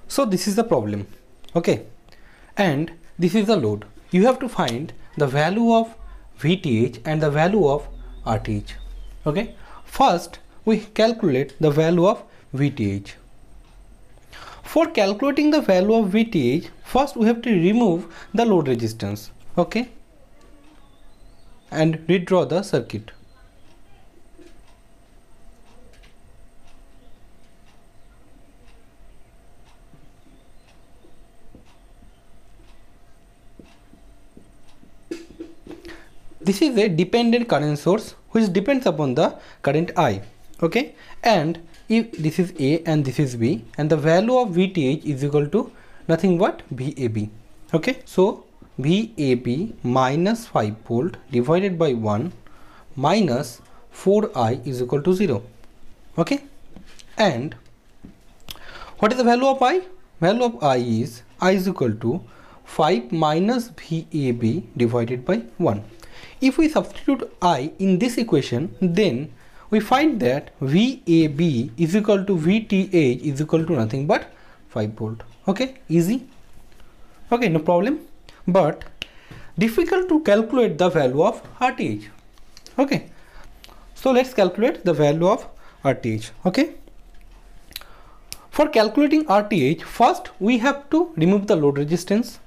So this is the problem, okay, and this is the load. You have to find the value of VTH and the value of RTH. Okay, first we calculate the value of VTH. For calculating the value of VTH, first we have to remove the load resistance, okay, and redraw the circuit. This is a dependent current source which depends upon the current I, okay, and if this is A and this is B, and the value of VTH is equal to nothing but VAB, okay. So VAB minus 5 volt divided by 1 minus 4I is equal to 0, okay. And what is the value of I? Value of I is equal to 5 minus VAB divided by 1. If we substitute I in this equation, then we find that VAB is equal to VTH is equal to nothing but 5 volt. Okay, easy. Okay, no problem. But difficult to calculate the value of RTH. Okay, so let's calculate the value of RTH. Okay, for calculating RTH, first we have to remove the load resistance.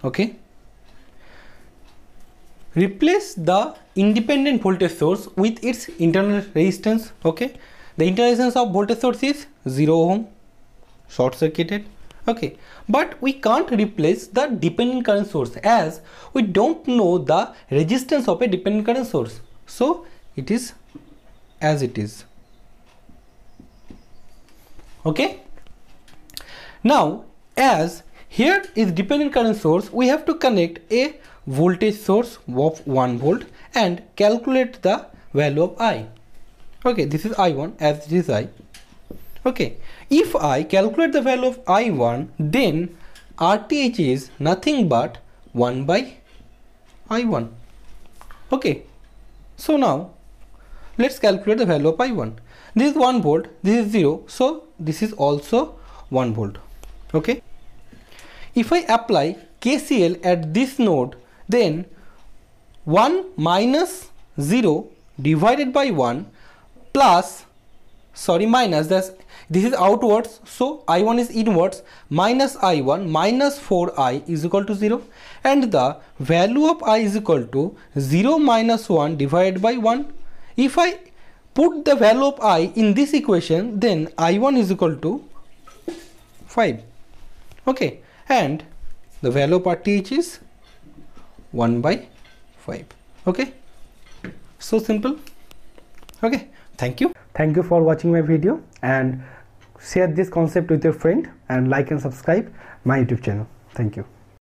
Okay, replace the independent voltage source with its internal resistance. Okay, the internal resistance of voltage source is 0 ohm, short circuited. Okay, but we can't replace the dependent current source as we don't know the resistance of a dependent current source, so it is as it is. Okay, now as here is dependent current source, we have to connect a voltage source of 1 volt and calculate the value of I. Okay, this is I1 as this is I. Okay, if I calculate the value of I1, then RTH is nothing but 1 by I1. Okay, so now let's calculate the value of I1. This is 1 volt, this is 0, so this is also 1 volt. Okay, if I apply KCL at this node, then 1 minus 0 divided by 1 plus, sorry, minus, this is outwards, so I1 is inwards, minus I1 minus 4I is equal to 0, and the value of I is equal to 0 minus 1 divided by 1. If I put the value of I in this equation, then I1 is equal to 5. Okay, and the value of RTH is 1 by 5. Okay, so simple. Okay, thank you for watching my video, and share this concept with your friend, and like and subscribe my YouTube channel. Thank you.